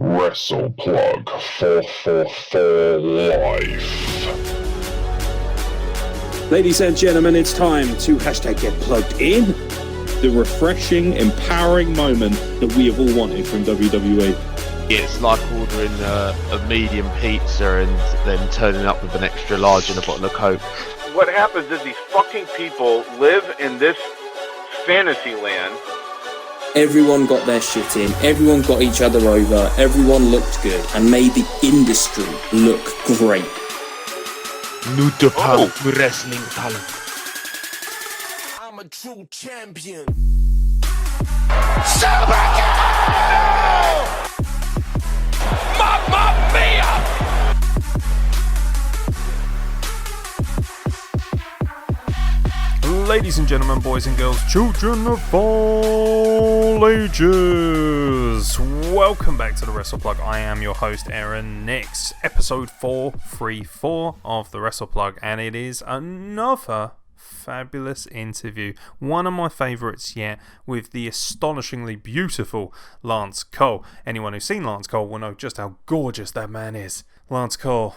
Wrestle Plug 444 Life. Ladies and gentlemen, it's time to #GetPluggedIn, the refreshing, empowering moment that we have all wanted from WWE. It's like ordering a medium pizza and then turning up with an extra large and a bottle of Coke. What happens is these fucking people live in this fantasy land. Everyone got their shit in, everyone got each other over, everyone looked good, and made the industry look great. New Japan wrestling talent. I'm a true champion. Mamma mia! Ladies and gentlemen, boys and girls, children of all ages, welcome back to the Wrestle Plug. I am your host, Aaron Nix, episode 434 of the Wrestle Plug, and it is another fabulous interview, one of my favourites yet, with the astonishingly beautiful Lance Cole. Anyone who's seen Lance Cole will know just how gorgeous that man is. Lance Cole,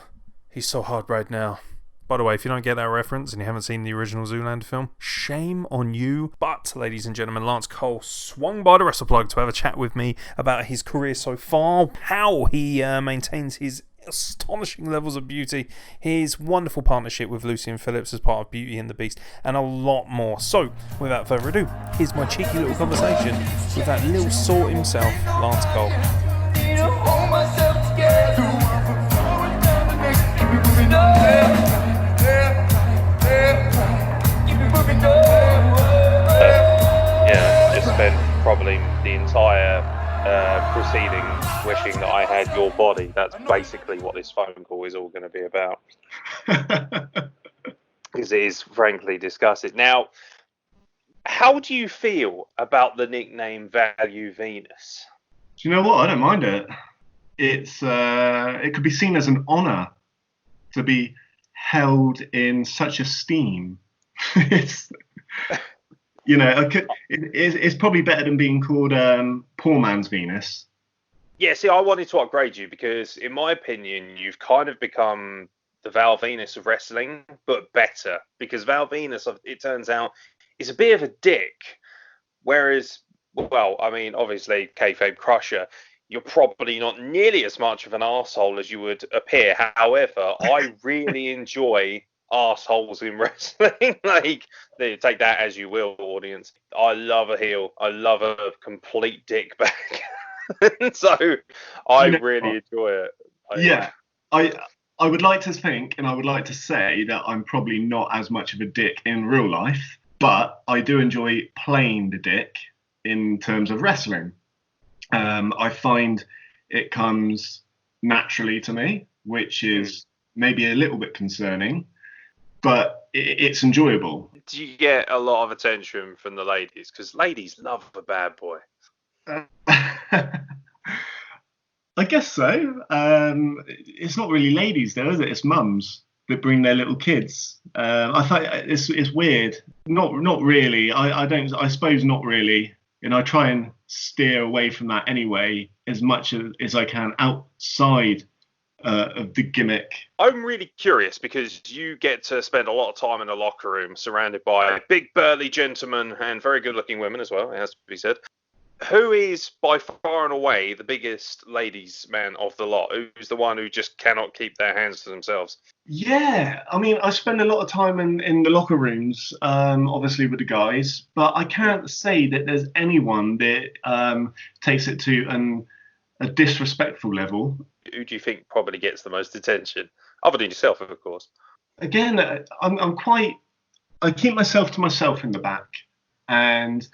he's so hot right now. By the way, if you don't get that reference and you haven't seen the original Zoolander film, shame on you. But, ladies and gentlemen, Lance Cole swung by the Wrestle Plug to have a chat with me about his career so far, how he maintains his astonishing levels of beauty, his wonderful partnership with Lucian Phillips as part of Beauty and the Beast, and a lot more. So, without further ado, here's my cheeky little conversation with that little sort himself, Lance Cole. Just spent probably the entire proceeding wishing that I had your body. That's basically what this phone call is all going to be about. Because it is frankly disgusting. Now, how do you feel about the nickname Value Venus? Do you know what? I don't mind it. It could be seen as an honour to be held in such esteem. It's, you know, it's probably better than being called poor man's Venus. Yeah, see, I wanted to upgrade you because, in my opinion, you've kind of become the Val Venus of wrestling, but better. Because Val Venus, it turns out, is a bit of a dick. Whereas, well, I mean, obviously, kayfabe crusher, you're probably not nearly as much of an arsehole as you would appear. However, I really enjoy arseholes in wrestling. Like, take that as you will, audience. I love a heel. I love a complete dick bag. So I really enjoy it. I would like to think, and I would like to say that I'm probably not as much of a dick in real life, but I do enjoy playing the dick in terms of wrestling. I find it comes naturally to me, which is maybe a little bit concerning, but it's enjoyable. Do you get a lot of attention from the ladies? Because ladies love a bad boy. I guess so. It's not really ladies though, is it? It's mums that bring their little kids. I find it's weird. Not really. I suppose not really. And I try and steer away from that anyway, as much as I can outside of the gimmick. I'm really curious because you get to spend a lot of time in the locker room surrounded by big burly gentlemen and very good looking women as well, it has to be said. Who is by far and away the biggest ladies man of the lot? Who's the one who just cannot keep their hands to themselves? Yeah, I mean, I spend a lot of time in the locker rooms, obviously with the guys, but I can't say that there's anyone that takes it to a disrespectful level. Who do you think probably gets the most attention? Other than yourself, of course. Again, I keep myself to myself in the back, and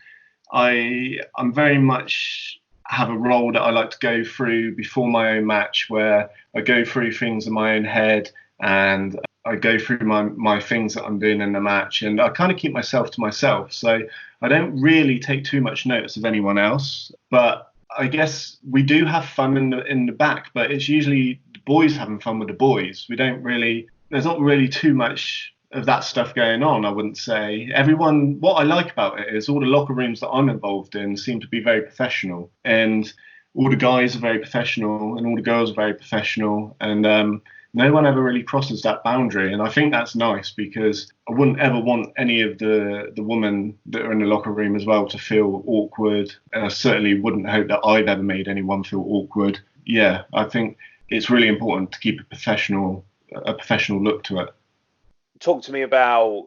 I'm very much have a role that I like to go through before my own match, where I go through things in my own head and I go through my things that I'm doing in the match, and I kind of keep myself to myself. So I don't really take too much notice of anyone else. But I guess we do have fun in the back, but it's usually the boys having fun with the boys. There's not really too much of that stuff going on, I wouldn't say. What I like about it is all the locker rooms that I'm involved in seem to be very professional. And all the guys are very professional and all the girls are very professional, and no one ever really crosses that boundary. And I think that's nice, because I wouldn't ever want any of the women that are in the locker room as well to feel awkward, and I certainly wouldn't hope that I've ever made anyone feel awkward. Yeah, I think it's really important to keep a professional look to it. Talk to me about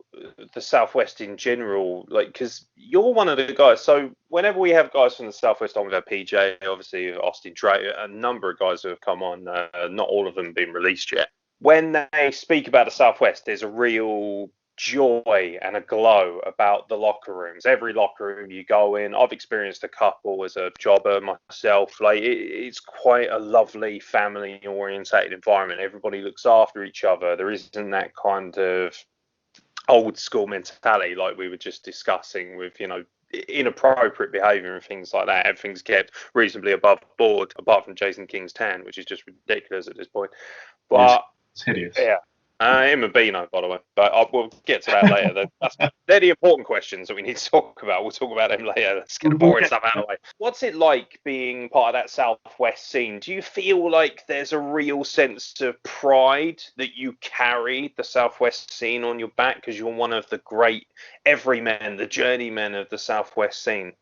the Southwest in general, like, because you're one of the guys. So whenever we have guys from the Southwest on, with our PJ, obviously Austin Drake, a number of guys who have come on, not all of them have been released yet. When they speak about the Southwest, there's a real joy and a glow about the locker rooms. Every locker room you go in, I've experienced a couple as a jobber myself. Like, it's quite a lovely family orientated environment. Everybody looks after each other. There isn't that kind of old school mentality like we were just discussing with, inappropriate behaviour and things like that. Everything's kept reasonably above board, apart from Jason King's tan, which is just ridiculous at this point. But it's hideous. Yeah. Him and Bino, by the way, but we'll get to that later. They're the important questions that we need to talk about. We'll talk about them later. Let's get the boring stuff out of the way. What's it like being part of that Southwest scene? Do you feel like there's a real sense of pride that you carry the Southwest scene on your back because you're one of the great everymen, the journeymen of the Southwest scene?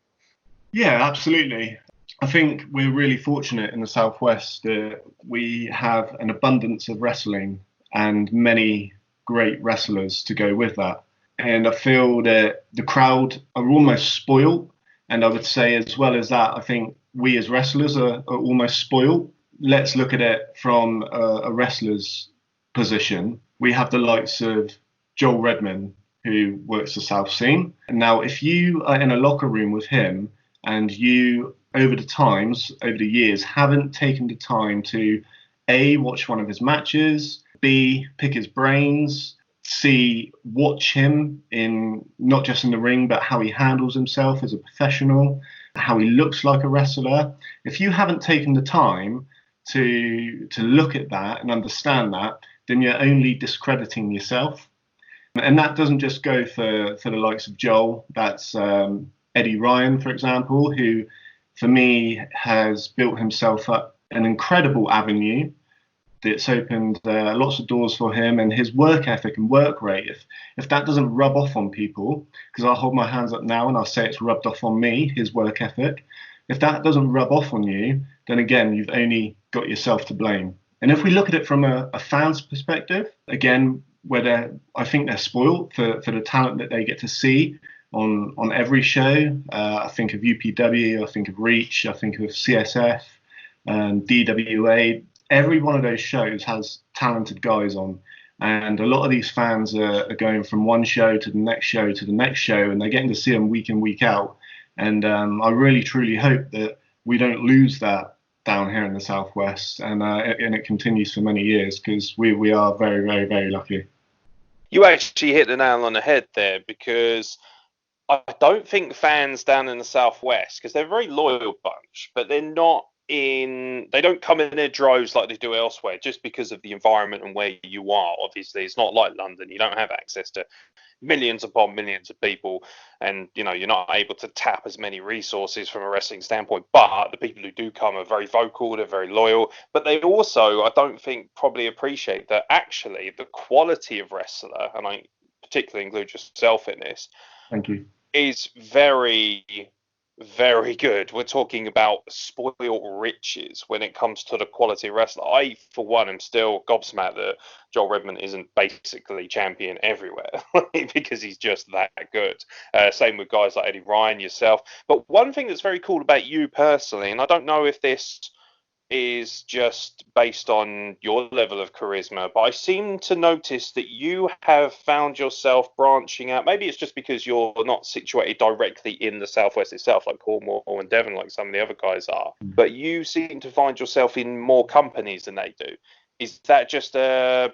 Yeah, absolutely. I think we're really fortunate in the Southwest that we have an abundance of wrestling and many great wrestlers to go with that. And I feel that the crowd are almost spoiled. And I would say, as well as that, I think we as wrestlers are almost spoiled. Let's look at it from a wrestler's position. We have the likes of Joel Redman, who works the South scene. And now, if you are in a locker room with him and you, over the years, haven't taken the time to A, watch one of his matches, B, pick his brains, C, watch him in not just in the ring, but how he handles himself as a professional, how he looks like a wrestler. If you haven't taken the time to look at that and understand that, then you're only discrediting yourself. And that doesn't just go for the likes of Joel. That's Eddie Ryan, for example, who, for me, has built himself up an incredible avenue that's opened lots of doors for him, and his work ethic and work rate. If that doesn't rub off on people, because I'll hold my hands up now and I'll say it's rubbed off on me, his work ethic. If that doesn't rub off on you, then again, you've only got yourself to blame. And if we look at it from a fan's perspective, again, I think they're spoiled for the talent that they get to see on every show. I think of UPW, I think of Reach, I think of CSF, DWA. Every one of those shows has talented guys on, and a lot of these fans are going from one show to the next show to the next show, and they're getting to see them week in, week out. And I really, truly hope that we don't lose that down here in the Southwest, and it continues for many years, because we are very, very, very lucky. You actually hit the nail on the head there, because I don't think fans down in the Southwest, because they're a very loyal bunch, but they don't come in their droves like they do elsewhere, just because of the environment and where you are. Obviously, it's not like London. You don't have access to millions upon millions of people, and you're not able to tap as many resources from a wrestling standpoint. But the people who do come are very vocal, they're very loyal, but they also, I don't think, probably appreciate that actually the quality of wrestler, and I particularly include yourself in this, thank you, is very, very good. We're talking about spoiled riches when it comes to the quality of wrestler. I, for one, am still gobsmacked that Joel Redman isn't basically champion everywhere because he's just that good. Same with guys like Eddie Ryan, yourself. But one thing that's very cool about you personally, and I don't know if this is just based on your level of charisma, but I seem to notice that you have found yourself branching out. Maybe it's just because you're not situated directly in the Southwest itself, like Cornwall and Devon, like some of the other guys are, but you seem to find yourself in more companies than they do. Is that just a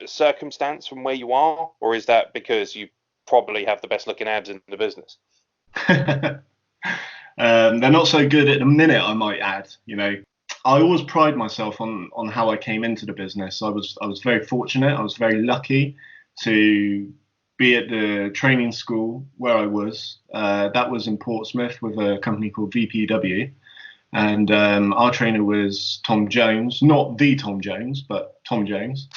circumstance from where you are, or is that because you probably have the best looking abs in the business? They're not so good at the minute, I might add. I always pride myself on how I came into the business. I was very fortunate. I was very lucky to be at the training school where I was. That was in Portsmouth with a company called VPW. And our trainer was Tom Jones, not the Tom Jones, but Tom Jones.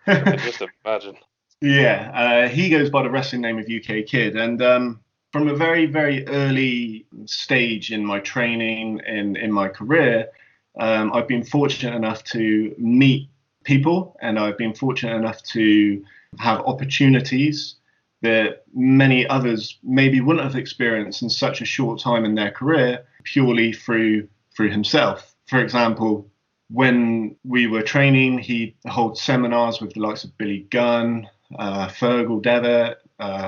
Just imagine. Yeah, he goes by the wrestling name of UK Kid. And from a very, very early stage in my training and in my career, I've been fortunate enough to meet people, and I've been fortunate enough to have opportunities that many others maybe wouldn't have experienced in such a short time in their career, purely through himself. For example, when we were training, he'd hold seminars with the likes of Billy Gunn, Fergal Devitt,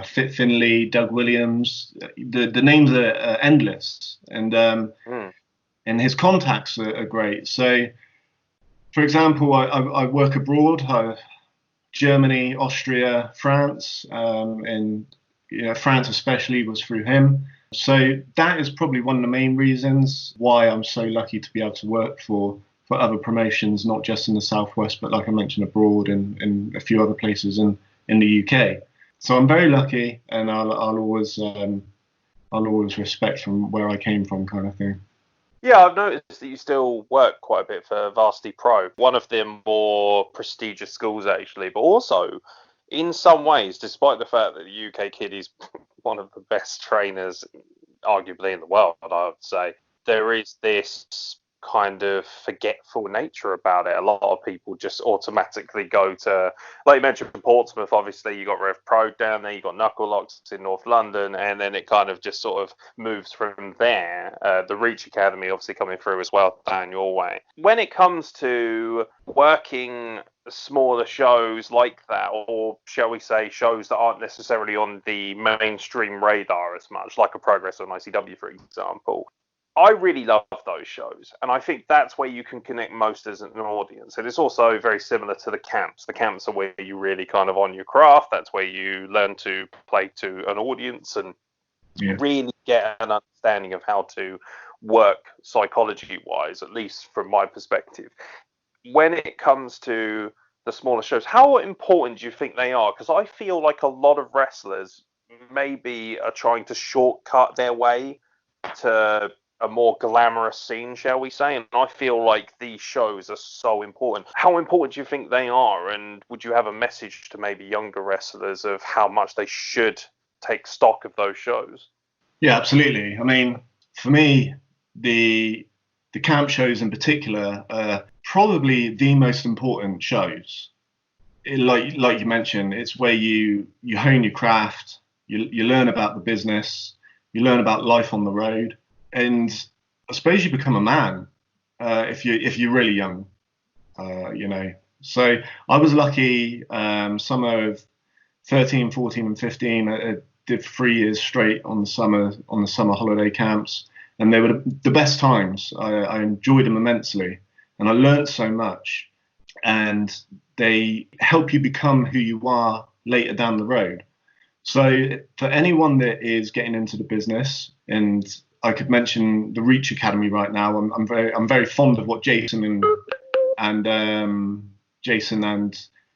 Fit Finlay, Doug Williams. The names are endless, and his contacts are great. So, for example, I work abroad. Germany, Austria, France, and France especially was through him. So that is probably one of the main reasons why I'm so lucky to be able to work for other promotions, not just in the Southwest, but like I mentioned, abroad and in a few other places in the UK. So I'm very lucky, and I'll always respect from where I came from, kind of thing. Yeah, I've noticed that you still work quite a bit for Varsity Pro, one of the more prestigious schools actually, but also in some ways, despite the fact that the UK Kid is one of the best trainers arguably in the world, I would say, there is this kind of forgetful nature about it. A lot of people just automatically go to, like you mentioned, Portsmouth, obviously you got Rev Pro down there, you got Knuckle Locks in North London, and then it kind of just sort of moves from there. The Reach Academy obviously coming through as well down your way. When it comes to working smaller shows like that, or shall we say shows that aren't necessarily on the mainstream radar as much, like a Progress on ICW, for example, I really love those shows, and I think that's where you can connect most as an audience. And it's also very similar to the camps. The camps are where you really kind of on your craft. That's where you learn to play to an audience and really get an understanding of how to work psychology-wise, at least from my perspective. When it comes to the smaller shows, how important do you think they are? Because I feel like a lot of wrestlers maybe are trying to shortcut their way to a more glamorous scene, shall we say, and I feel like these shows are so important. How important do you think they are, and would you have a message to maybe younger wrestlers of how much they should take stock of those shows? Yeah, absolutely. I mean, for me, the camp shows in particular are probably the most important shows. Like you mentioned, it's where you hone your craft, you learn about the business, you learn about life on the road. And I suppose you become a man if you're really young, So I was lucky. Summer of 13, 14, and 15, I did 3 years straight on the summer holiday camps, and they were the best times. I enjoyed them immensely, and I learned so much. And they help you become who you are later down the road. So for anyone that is getting into the business, and I could mention the Reach Academy right now. I'm very fond of what Jason and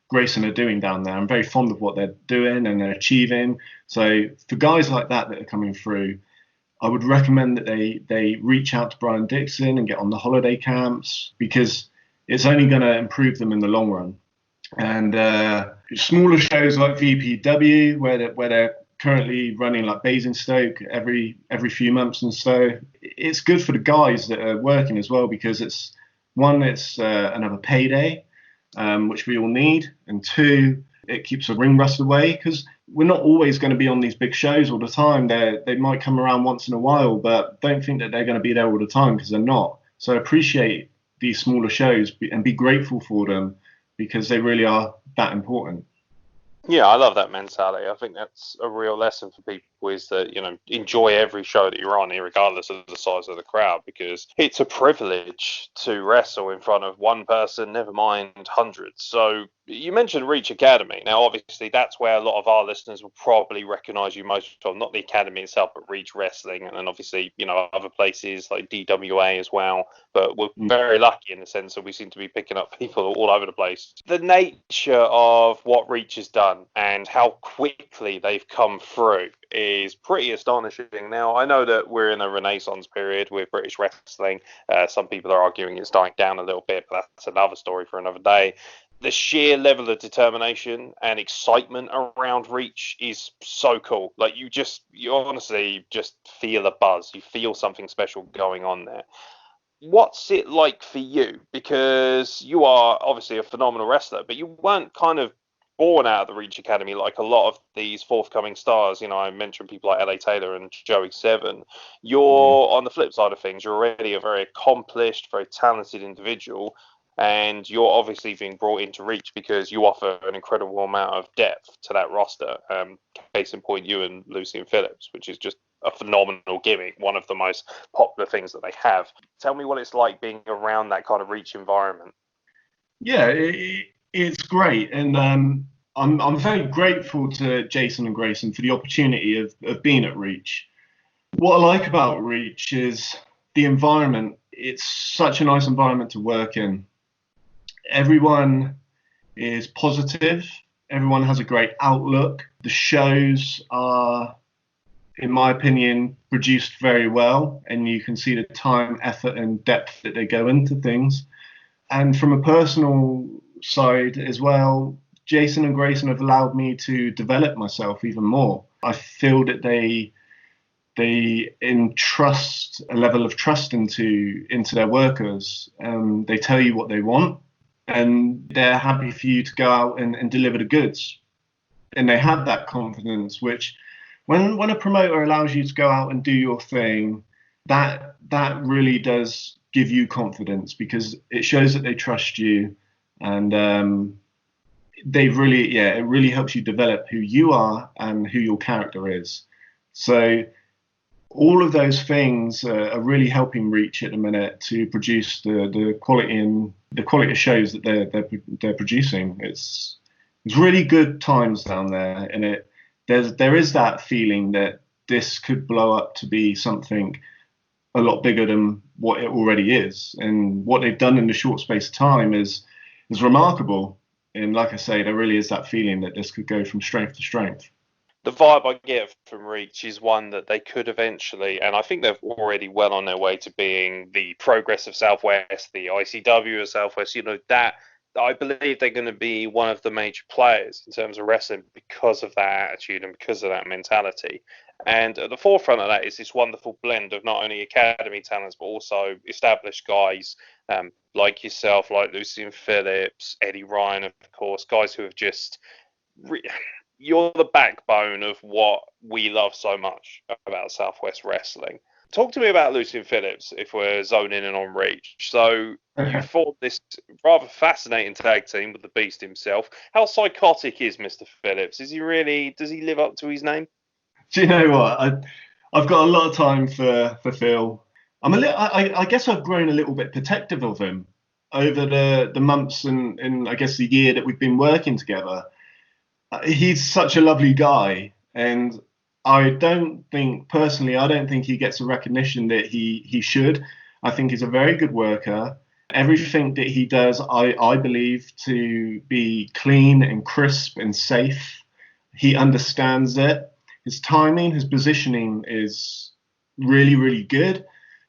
Grayson are doing down there. I'm very fond of what they're doing and they're achieving. So for guys like that are coming through, I would recommend that they reach out to Brian Dixon and get on the holiday camps, because it's only going to improve them in the long run. And smaller shows like VPW, where they're currently running like Basingstoke every few months and so, it's good for the guys that are working as well, because it's another payday, which we all need, and 2, it keeps the ring rust away, because we're not always going to be on these big shows all the time. They might come around once in a while, but don't think that they're going to be there all the time, because they're not. So appreciate these smaller shows and be grateful for them, because they really are that important. Yeah, I love that mentality. I think that's a real lesson for people, is that, enjoy every show that you're on, regardless of the size of the crowd, because it's a privilege to wrestle in front of one person, never mind hundreds. So you mentioned Reach Academy. Now, obviously, that's where a lot of our listeners will probably recognize you most from, not the academy itself, but Reach Wrestling, and then obviously, other places like DWA as well. But we're very lucky in the sense that we seem to be picking up people all over the place. The nature of what Reach has done and how quickly they've come through, is pretty astonishing. Now, I know that we're in a renaissance period with British wrestling. Some people are arguing it's dying down a little bit, but that's another story for another day. The sheer level of determination and excitement around Reach is so cool. Like, you honestly just feel a buzz. You feel something special going on there. What's it like for you? Because you are obviously a phenomenal wrestler, but you weren't kind of born out of the Reach Academy like a lot of these forthcoming stars. You know, I mentioned people like LA Taylor and Joey Seven. You're on the flip side of things. You're already a very accomplished, very talented individual, and you're obviously being brought into Reach because you offer an incredible amount of depth to that roster. Case in point, you and Lucian Phillips, which is just a phenomenal gimmick, one of the most popular things that they have. Tell me what it's like being around that kind of Reach environment. Yeah, it's great, and I'm very grateful to Jason and Grayson for the opportunity of being at Reach. What I like about Reach is the environment. It's such a nice environment to work in. Everyone is positive. Everyone has a great outlook. The shows are, in my opinion, produced very well, and you can see the time, effort, and depth that they go into things. And from a personal side as well, Jason and Grayson have allowed me to develop myself even more. I feel that they entrust a level of trust into their workers. They tell you what they want, and they're happy for you to go out and deliver the goods. And they have that confidence, which when a promoter allows you to go out and do your thing, that really does give you confidence, because it shows that they trust you, and it really helps you develop who you are and who your character is. So all of those things are really helping Reach at the minute to produce the quality of shows that they're producing. It's really good times down there, and there is that feeling that this could blow up to be something a lot bigger than what it already is. And what they've done in a short space of time is remarkable. And like I say, there really is that feeling that this could go from strength to strength. The vibe I get from Reach is one that they could eventually, and I think they're already well on their way to being the Progress of Southwest, the ICW of Southwest. You know, that I believe they're going to be one of the major players in terms of wrestling because of that attitude and because of that mentality. And at the forefront of that is this wonderful blend of not only academy talents, but also established guys like yourself, like Lucian Phillips, Eddie Ryan, of course, guys who have just... You're the backbone of what we love so much about Southwest Wrestling. Talk to me about Lucian Phillips if we're zoning in on Reach. So you formed this rather fascinating tag team with the Beast himself. How psychotic is Mr. Phillips? Does he live up to his name? Do you know what? I've got a lot of time for Phil. I guess I've grown a little bit protective of him over the months and I guess the year that we've been working together. He's such a lovely guy, and I don't think he gets the recognition that he should. I think he's a very good worker. Everything that he does, I believe, to be clean and crisp and safe. He understands it. His timing, his positioning is really, really good.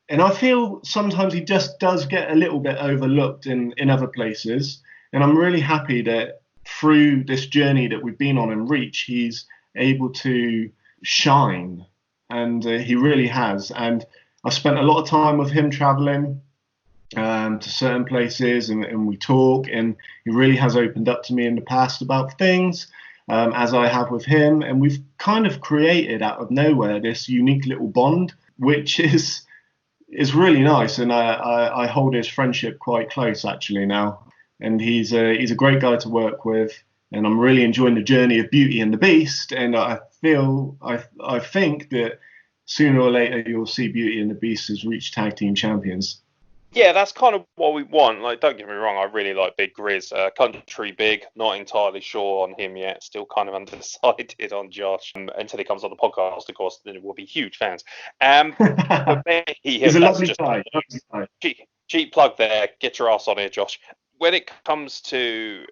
And I feel sometimes he just does get a little bit overlooked in other places. And I'm really happy that through this journey that we've been on in Reach, he's able to shine, and he really has. And I've spent a lot of time with him traveling to certain places, and we talk, and he really has opened up to me in the past about things, as I have with him. And we've kind of created out of nowhere this unique little bond, which is really nice. And I hold his friendship quite close actually now. And he's a great guy to work with, and I'm really enjoying the journey of Beauty and the Beast. And I think that sooner or later you'll see Beauty and the Beast as Reach Tag Team Champions. Yeah, that's kind of what we want. Like, don't get me wrong, I really like Big Grizz. Country Big, not entirely sure on him yet. Still kind of undecided on Josh. Until he comes on the podcast, of course, then we'll be huge fans. But He's a lovely guy. Cheap plug there. Get your ass on here, Josh. when it comes to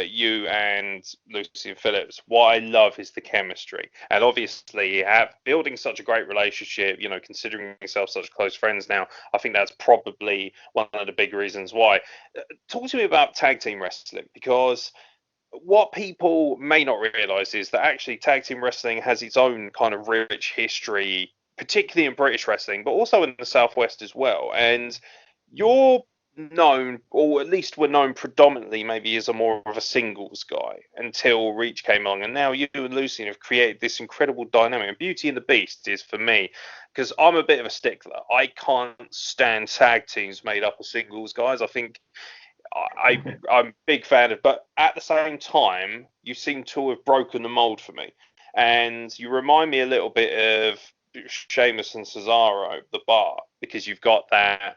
you and Lucian Phillips, what I love is the chemistry. And obviously, building such a great relationship, considering yourself such close friends now, I think that's probably one of the big reasons why. Talk to me about tag team wrestling, because what people may not realize is that actually tag team wrestling has its own kind of rich history, particularly in British wrestling, but also in the Southwest as well. And you're known, or at least were known predominantly maybe as a more of a singles guy until Reach came along, and now you and Lucian have created this incredible dynamic. And Beauty and the Beast is, for me, because I'm a bit of a stickler, I can't stand tag teams made up of singles guys. I think I'm a big fan of, but at the same time, you seem to have broken the mold for me, and you remind me a little bit of Sheamus and Cesaro, the Bar, because you've got that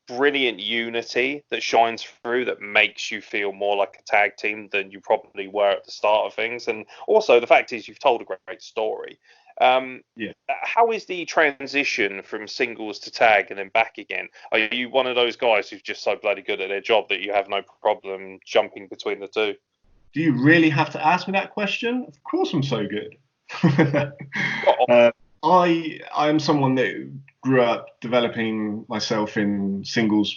brilliant unity that shines through, that makes you feel more like a tag team than you probably were at the start of things. And also the fact is you've told a great story. How is the transition from singles to tag and then back again? Are you one of those guys who's just so bloody good at their job that you have no problem jumping between the two? Do you really have to ask me that question? Of course I'm so good. I am someone that grew up developing myself in singles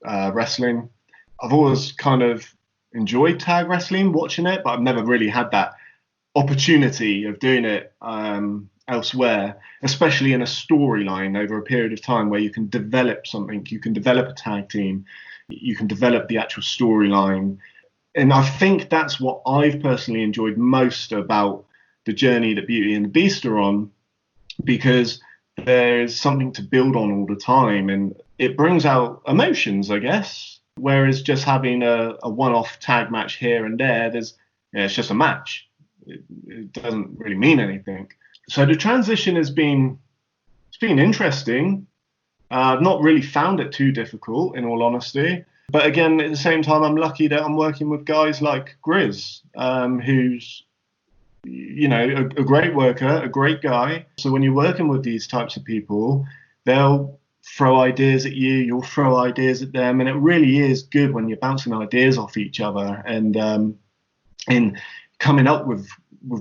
wrestling. I've always kind of enjoyed tag wrestling, watching it, but I've never really had that opportunity of doing it elsewhere, especially in a storyline over a period of time where you can develop something. You can develop a tag team, you can develop the actual storyline. And I think that's what I've personally enjoyed most about the journey that Beauty and the Beast are on, because there's something to build on all the time, and it brings out emotions, I guess. Whereas just having a one-off tag match here and there, it's just a match. It doesn't really mean anything. So the transition it's been interesting. I've not really found it too difficult, in all honesty. But again, at the same time, I'm lucky that I'm working with guys like Grizz, who's a great worker, a great guy. So when you're working with these types of people, they'll throw ideas at you, you'll throw ideas at them, and it really is good when you're bouncing ideas off each other and coming up with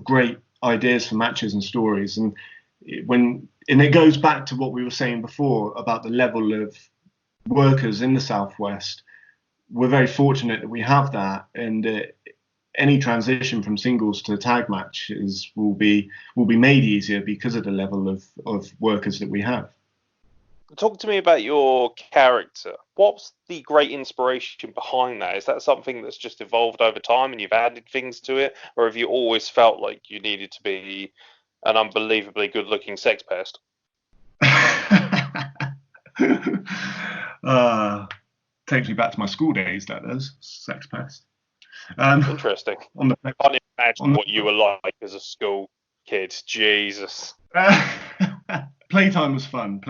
great ideas for matches and stories. And it goes back to what we were saying before about the level of workers in the Southwest. We're very fortunate that we have that, and any transition from singles to tag matches will be made easier because of the level of workers that we have. Talk to me about your character. What's the great inspiration behind that? Is that something that's just evolved over time and you've added things to it, or have you always felt like you needed to be an unbelievably good-looking sex pest? Takes me back to my school days, that does. Sex pest. Interesting. I can't imagine what you were like as a school kid. Jesus. Playtime was fun.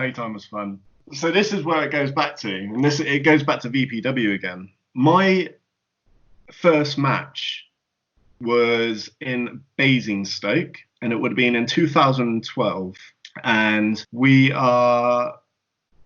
So this is where it goes back to, and it goes back to VPW again. My first match was in Basingstoke, and it would have been in 2012. And we are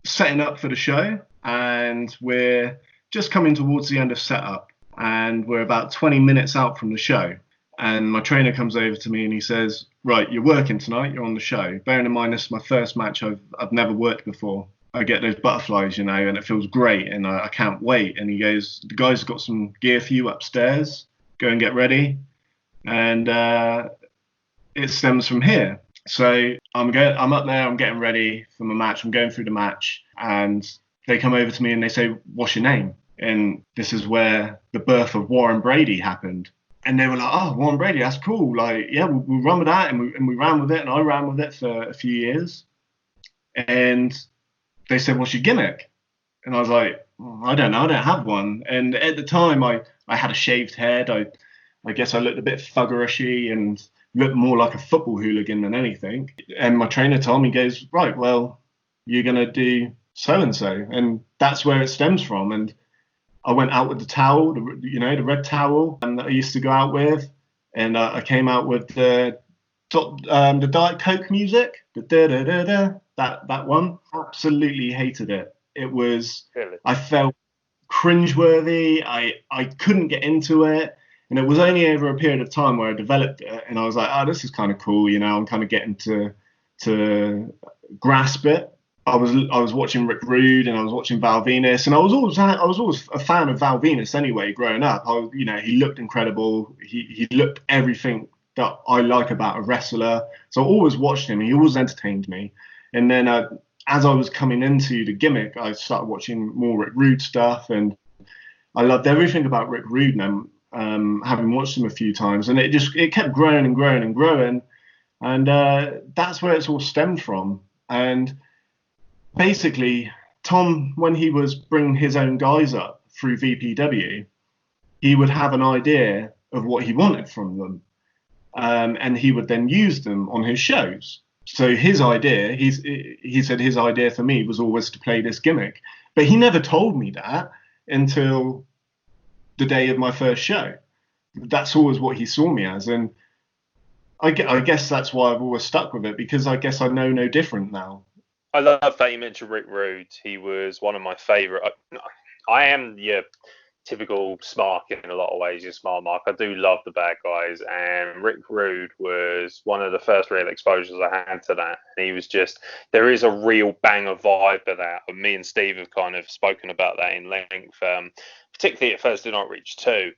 setting up for the show, and we're just coming towards the end of setup. And we're about 20 minutes out from the show. And my trainer comes over to me and he says, right, you're working tonight, you're on the show. Bearing in mind, this is my first match, I've never worked before. I get those butterflies, and it feels great, and I can't wait. And he goes, the guys have got some gear for you upstairs, go and get ready. And it stems from here. So I'm up there, I'm getting ready for my match, I'm going through the match, and they come over to me and they say, what's your name? And this is where the birth of Warren Brady happened. And they were like, oh, Warren Brady, that's cool. Like, yeah, we'll run with that. And we ran with it. And I ran with it for a few years. And they said, what's your gimmick? And I was like, I don't know. I don't have one. And at the time, I had a shaved head. I guess I looked a bit thuggerishy and looked more like a football hooligan than anything. And my trainer told me, he goes, right, well, you're going to do so-and-so. And that's where it stems from. And I went out with the towel, the red towel, and I used to go out with, and I came out with the Diet Coke music, the da-da-da-da, that one. Absolutely hated it. It was, really? I felt cringeworthy. I couldn't get into it. And it was only over a period of time where I developed it. And I was like, oh, this is kind of cool. I'm kind of getting to grasp it. I was watching Rick Rude and I was watching Val Venus, and I was always a fan of Val Venus anyway. Growing up, he looked incredible. He looked everything that I like about a wrestler. So I always watched him. He always entertained me. And then as I was coming into the gimmick, I started watching more Rick Rude stuff, and I loved everything about Rick Rude. And having watched him a few times, and it kept growing and growing and growing, and that's where it's all stemmed from. And basically, Tom, when he was bringing his own guys up through VPW, he would have an idea of what he wanted from them, and he would then use them on his shows. So his idea, he said his idea for me was always to play this gimmick, but he never told me that until the day of my first show. That's always what he saw me as, and I guess that's why I've always stuck with it, because I guess I know no different now. I love that you mentioned Rick Rude. He was one of my favourite. I am your typical Smark in a lot of ways, your smart mark. I do love the bad guys, and Rick Rude was one of the first real exposures I had to that. And he was there is a real banger vibe to that. And me and Steve have kind of spoken about that in length, particularly at Thursday Night Reach 2,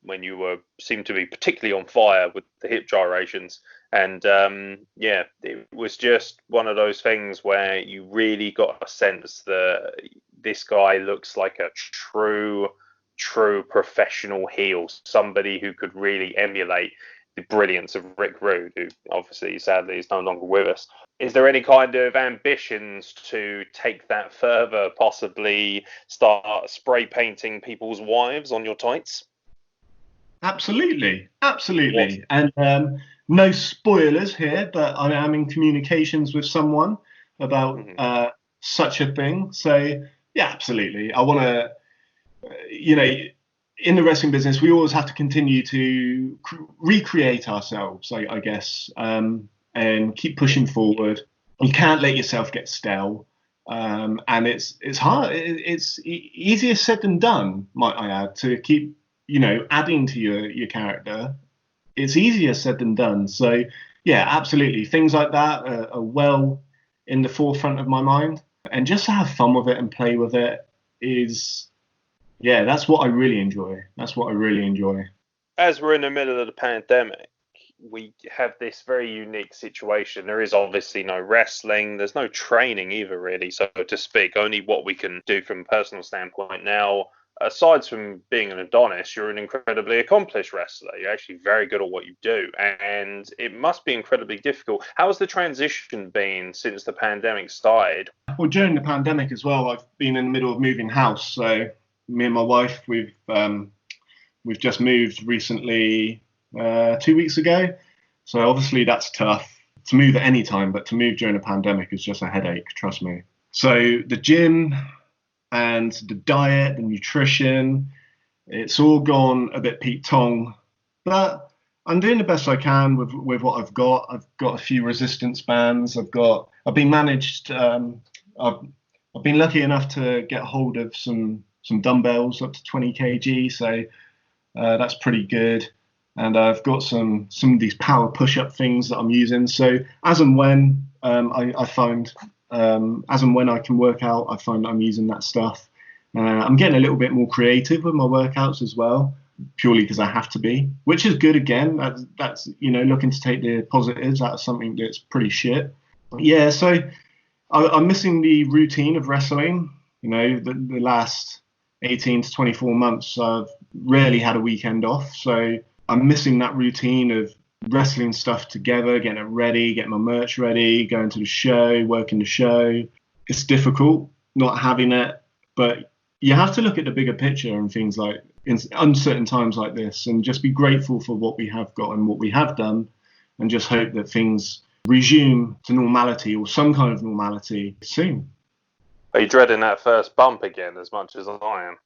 when you seemed to be particularly on fire with the hip gyrations. And it was just one of those things where you really got a sense that this guy looks like a true professional heel, somebody who could really emulate the brilliance of Rick Rude, who obviously sadly is no longer with us. Is there any kind of ambitions to take that further, possibly start spray painting people's wives on your tights? Absolutely. And no spoilers here, but I am in communications with someone about such a thing. So yeah, absolutely. I want to, in the wrestling business, we always have to continue to recreate ourselves, I guess, and keep pushing forward. You can't let yourself get stale, and it's hard. It's easier said than done, might I add, to keep adding to your character. It's easier said than done. So yeah, absolutely. Things like that are well in the forefront of my mind, and just to have fun with it and play with it is. Yeah, that's what I really enjoy. As we're in the middle of the pandemic, we have this very unique situation. There is obviously no wrestling. There's no training either, really, so to speak. Only what we can do from a personal standpoint now. Aside from being an Adonis, you're an incredibly accomplished wrestler. You're actually very good at what you do, and it must be incredibly difficult. How has the transition been since the pandemic started? Well, during the pandemic as well, I've been in the middle of moving house, so me and my wife, we've just moved recently 2 weeks ago. So obviously that's tough to move at any time, but to move during a pandemic is just a headache, trust me. So the gym and the diet, the nutrition, it's all gone a bit Pete Tong, but I'm doing the best I can with what I've got. I've got a few resistance bands. I've been managed. I've been lucky enough to get hold of some dumbbells up to 20 kg, so that's pretty good. And I've got some of these power push-up things that I'm using. So as and when I find, as and when I can work out, I find I'm using that stuff. I'm getting a little bit more creative with my workouts as well, purely because I have to be, which is good again. That's looking to take the positives out of something that's pretty shit. Yeah, so I'm missing the routine of wrestling. The last 18 to 24 months, I've rarely had a weekend off. So I'm missing that routine of wrestling stuff together, getting it ready, getting my merch ready, going to the show, working the show. It's difficult not having it, but you have to look at the bigger picture and things like in uncertain times like this, and just be grateful for what we have got and what we have done, and just hope that things resume to normality or some kind of normality soon. Are you dreading that first bump again as much as I am?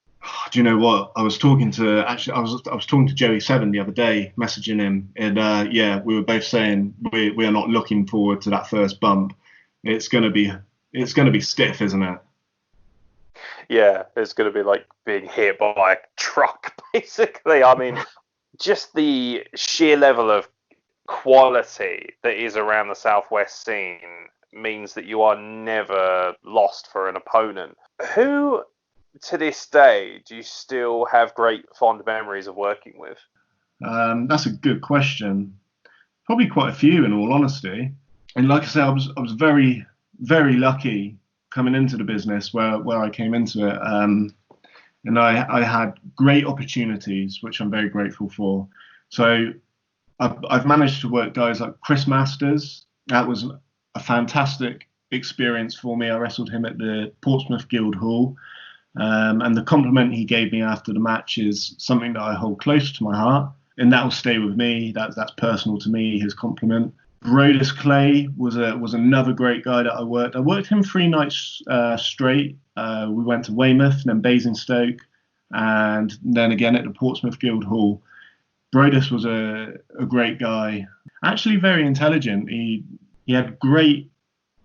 Do you know what? I was talking to Joey Seven the other day, messaging him, and we were both saying we are not looking forward to that first bump. It's gonna be stiff, isn't it? Yeah, it's going to be like being hit by a truck, basically. I mean, just the sheer level of quality that is around the Southwest scene means that you are never lost for an opponent. Who, to this day, do you still have great fond memories of working with? That's a good question. Probably quite a few, in all honesty. And like I say, I was very, very lucky coming into the business where I came into it. And I had great opportunities, which I'm very grateful for. So I've managed to work guys like Chris Masters. That was a fantastic experience for me. I wrestled him at the Portsmouth Guildhall. And the compliment he gave me after the match is something that I hold close to my heart. And that will stay with me. That's personal to me, his compliment. Brodus Clay was another great guy that I worked. I worked him 3 nights straight. We went to Weymouth, then Basingstoke, and then again at the Portsmouth Guildhall. Brodus was a great guy. Actually very intelligent. He had great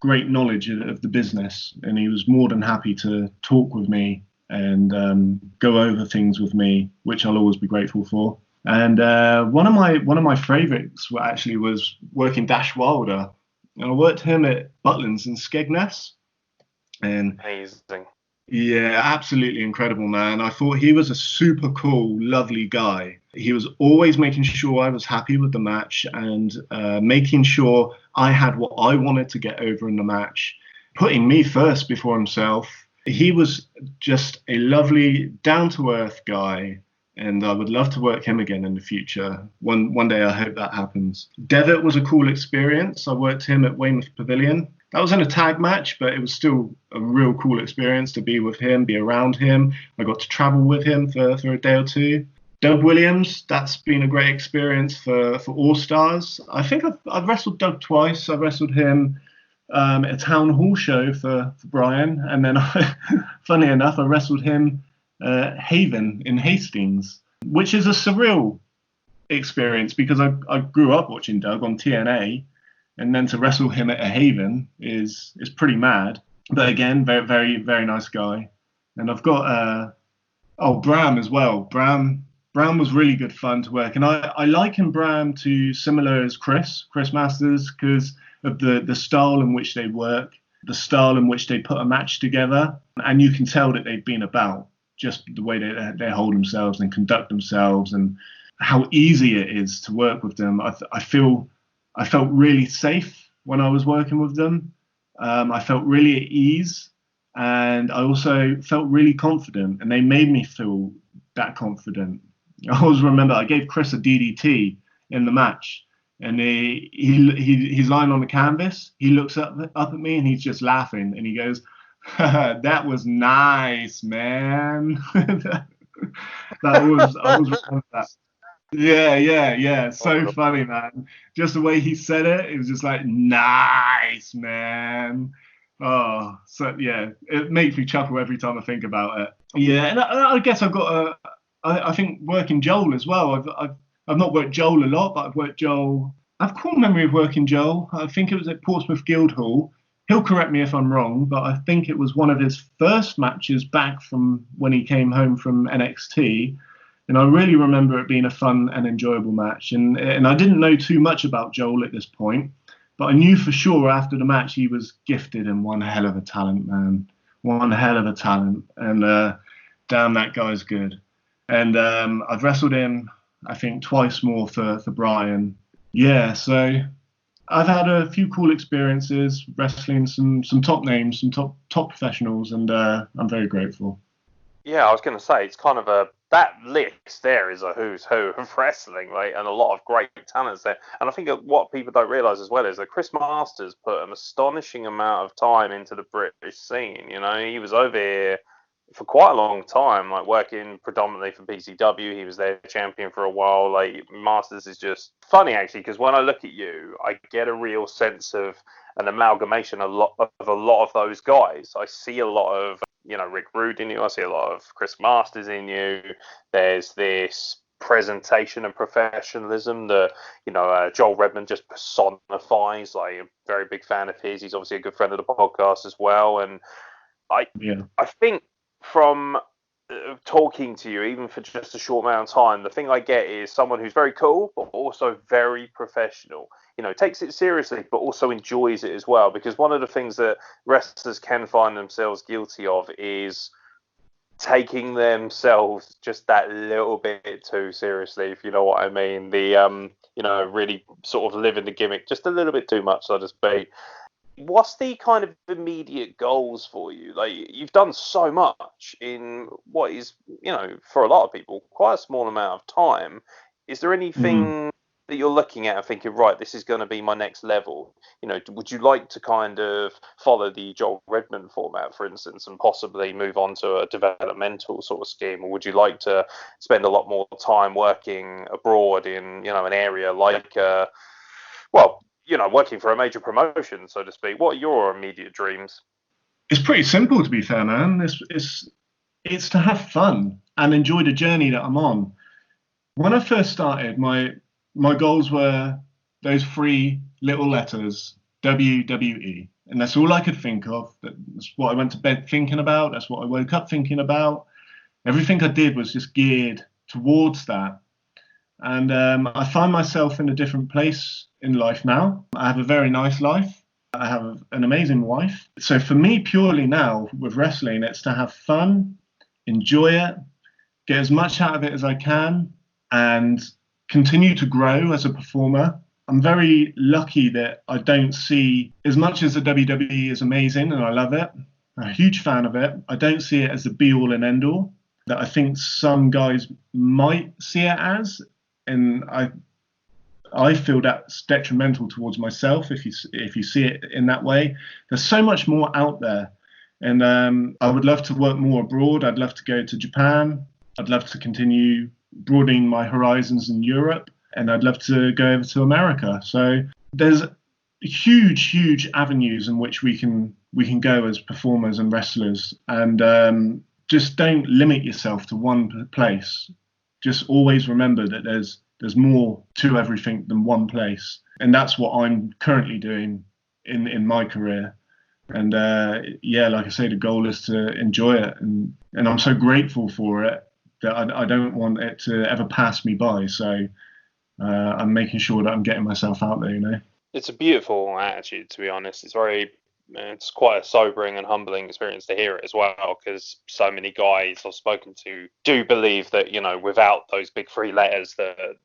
knowledge of the business, and he was more than happy to talk with me and go over things with me, which I'll always be grateful for. And one of my favourites actually was working Dash Wilder. And I worked him at Butlins in Skegness. And Amazing. Yeah, absolutely incredible, man. I thought he was a super cool, lovely guy. He was always making sure I was happy with the match and making sure I had what I wanted to get over in the match, putting me first before himself. He was just a lovely, down-to-earth guy. And I would love to work him again in the future. One day I hope that happens. Devitt was a cool experience. I worked him at Weymouth Pavilion. That was in a tag match, but it was still a real cool experience to be with him, be around him. I got to travel with him for a day or two. Doug Williams, that's been a great experience for All Stars. I think I've wrestled Doug twice. I wrestled him at a town hall show for Brian. And then, funny enough, I wrestled him Haven in Hastings, which is a surreal experience because I grew up watching Doug on TNA, and then to wrestle him at a Haven is pretty mad. But again, very, very, very nice guy. And I've got Bram as well. Bram was really good fun to work, and I liken Bram to similar as Chris Masters because of the style in which they work, the style in which they put a match together, and you can tell that they've been about. Just the way they hold themselves and conduct themselves, and how easy it is to work with them. I felt really safe when I was working with them. I felt really at ease, and I also felt really confident. And they made me feel that confident. I always remember I gave Chris a DDT in the match, and he's lying on the canvas. He looks up at me and he's just laughing, and he goes, "That was nice, man." I always remember that. Yeah. So funny, man. Just the way he said it, it was just like, "Nice, man." Oh, so yeah, it makes me chuckle every time I think about it. Yeah, and I guess I've got I think working Joel as well. I've not worked Joel a lot, but I've worked Joel. I've core memory of working Joel. I think it was at Portsmouth Guildhall. He'll correct me if I'm wrong, but I think it was one of his first matches back from when he came home from NXT. And I really remember it being a fun and enjoyable match. And I didn't know too much about Joel at this point, but I knew for sure after the match he was gifted and one hell of a talent, man. One hell of a talent. And damn, that guy's good. And I've wrestled him, I think, twice more for Brian. Yeah, so I've had a few cool experiences wrestling some top names, some top professionals, and I'm very grateful. Yeah, I was going to say, it's kind of that list there is a who's who of wrestling, right? And a lot of great talents there. And I think what people don't realise as well is that Chris Masters put an astonishing amount of time into the British scene. You know, he was over here for quite a long time, like working predominantly for PCW. He was their champion for a while. Like, Masters is just funny, actually, because when I look at you, I get a real sense of an amalgamation of a lot of those guys. I see a lot of, Rick Rude in you. I see a lot of Chris Masters in you. There's this presentation and professionalism that, Joel Redmond just personifies. Like, a very big fan of his. He's obviously a good friend of the podcast as well. And I think from talking to you, even for just a short amount of time, the thing I get is someone who's very cool, but also very professional. Takes it seriously, but also enjoys it as well. Because one of the things that wrestlers can find themselves guilty of is taking themselves just that little bit too seriously, if you know what I mean. Really sort of living the gimmick just a little bit too much, so to speak. What's the kind of immediate goals for you? Like, you've done so much in what is, for a lot of people, quite a small amount of time. Is there anything that you're looking at and thinking, right, this is going to be my next level? Would you like to kind of follow the Joel Redmond format, for instance, and possibly move on to a developmental sort of scheme? Or would you like to spend a lot more time working abroad in, an area like, working for a major promotion, so to speak? What are your immediate dreams? It's pretty simple, to be fair, man. It's to have fun and enjoy the journey that I'm on. When I first started, my goals were those 3 little letters, WWE. And that's all I could think of. That's what I went to bed thinking about. That's what I woke up thinking about. Everything I did was just geared towards that. And I find myself in a different place in life now. I have a very nice life. I have an amazing wife. So for me, purely now with wrestling, it's to have fun, enjoy it, get as much out of it as I can, and continue to grow as a performer. I'm very lucky that I don't see, as much as the WWE is amazing and I love it, I'm a huge fan of it, I don't see it as the be-all and end-all that I think some guys might see it as. And I feel that's detrimental towards myself if you see it in that way. There's so much more out there, and I would love to work more abroad. I'd love to go to Japan. I'd love to continue broadening my horizons in Europe, and I'd love to go over to America. So there's huge avenues in which we can go as performers and wrestlers, and just don't limit yourself to one place. Just always remember that there's more to everything than one place. And that's what I'm currently doing in my career. And like I say, the goal is to enjoy it. And I'm so grateful for it that I don't want it to ever pass me by. So I'm making sure that I'm getting myself out there, It's a beautiful attitude, to be honest. It's quite a sobering and humbling experience to hear it as well, because so many guys I've spoken to do believe that, without those big 3 letters, that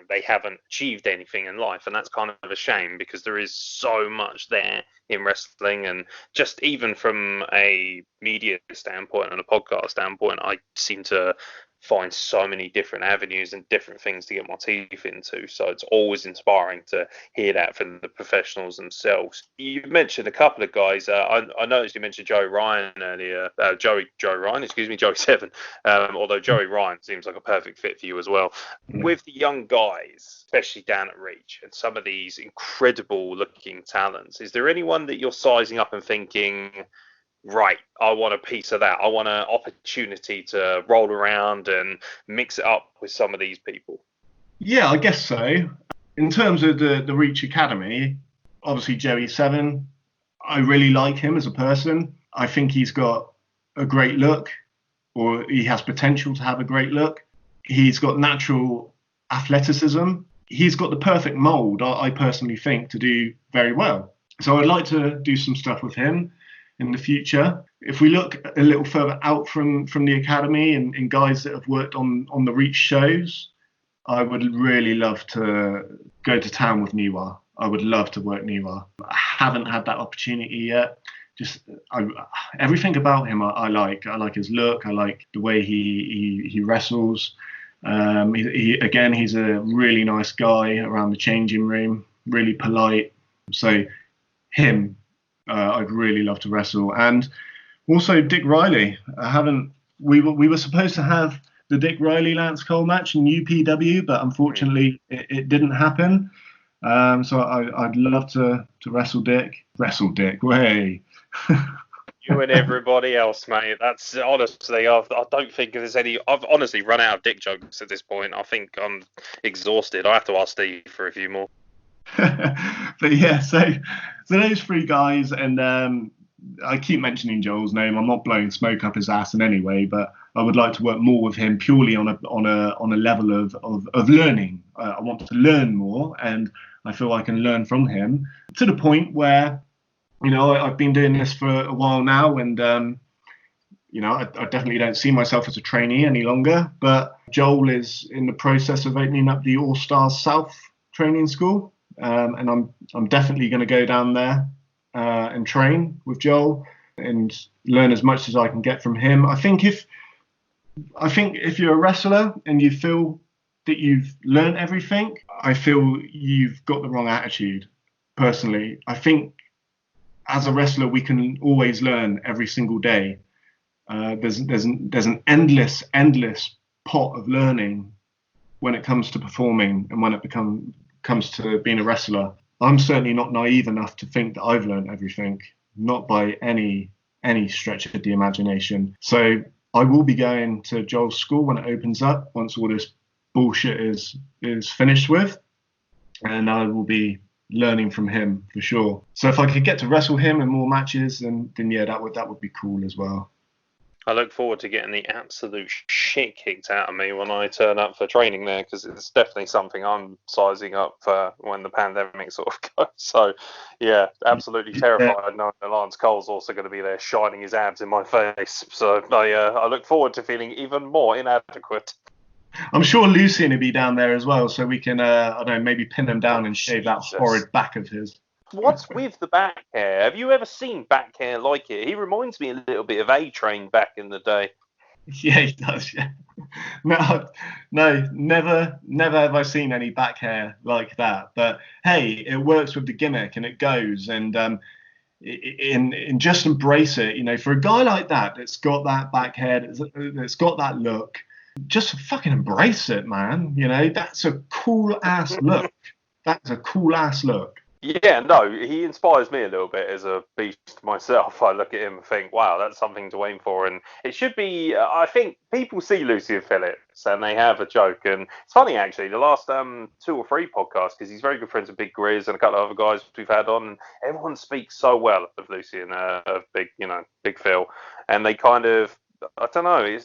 they haven't achieved anything in life. And that's kind of a shame, because there is so much there in wrestling. And just even from a media standpoint and a podcast standpoint, I seem to find so many different avenues and different things to get my teeth into. So it's always inspiring to hear that from the professionals themselves. You mentioned a couple of guys. I noticed you mentioned Joey Ryan earlier. Joey 7. Although Joey Ryan seems like a perfect fit for you as well. With the young guys, especially down at Reach, and some of these incredible looking talents, is there anyone that you're sizing up and thinking, right, I want a piece of that? I want an opportunity to roll around and mix it up with some of these people. Yeah, I guess so. In terms of the Reach Academy, obviously Joey 7, I really like him as a person. I think he's got a great look, or he has potential to have a great look. He's got natural athleticism. He's got the perfect mold, I personally think, to do very well. So I'd like to do some stuff with him in the future. If we look a little further out from the academy and guys that have worked on the Reach shows, I would really love to go to town with Niwa. I would love to work Niwa. I haven't had that opportunity yet. Everything about him I like. I like his look. I like the way he wrestles. He's a really nice guy around the changing room, really polite. So him, I'd really love to wrestle. And also Dick Riley. We were supposed to have the Dick Riley Lance Cole match in UPW, but unfortunately it didn't happen. So I'd love to wrestle Dick. Way. You and everybody else, mate. That's honestly, I don't think there's any. I've honestly run out of Dick jokes at this point. I think I'm exhausted. I have to ask Steve for a few more. But yeah, so those 3 guys, and I keep mentioning Joel's name. I'm not blowing smoke up his ass in any way, but I would like to work more with him purely on a level of learning. I want to learn more, and I feel I can learn from him to the point where, I've been doing this for a while now, and I definitely don't see myself as a trainee any longer. But Joel is in the process of opening up the All Stars South training school, and I'm definitely going to go down there and train with Joel and learn as much as I can get from him. I think if you're a wrestler and you feel that you've learned everything, I feel you've got the wrong attitude. Personally, I think as a wrestler we can always learn every single day. There's an endless pot of learning when it comes to performing and when it comes to being a wrestler. I'm certainly not naive enough to think that I've learned everything, not by any stretch of the imagination. So I will be going to Joel's school when it opens up, once all this bullshit is finished with, and I will be learning from him for sure. So if I could get to wrestle him in more matches, then yeah, that would be cool as well. I look forward to getting the absolute shit kicked out of me when I turn up for training there, because it's definitely something I'm sizing up for when the pandemic sort of goes. So, yeah, absolutely terrified knowing that Lance Cole's also going to be there shining his abs in my face. So I look forward to feeling even more inadequate. I'm sure Lucian will be down there as well, so we can, maybe pin him down and shave that horrid back of his. What's with the back hair? Have you ever seen back hair like it? He reminds me a little bit of A-Train back in the day. Yeah, he does, yeah. No, never have I seen any back hair like that. But hey, it works with the gimmick and it goes. And in just embrace it, for a guy like that that's got that back hair, that's got that look, just fucking embrace it, man. That's a cool ass look. That's a cool ass look. Yeah, no, he inspires me a little bit as a beast myself. I look at him and think, wow, that's something to aim for. And it should be, I think people see Lucian Phillips and they have a joke. And it's funny, actually, the last 2 or 3 podcasts, because he's very good friends with Big Grizz and a couple of other guys we've had on. And everyone speaks so well of Lucian, of Big Phil. And they kind of, I don't know,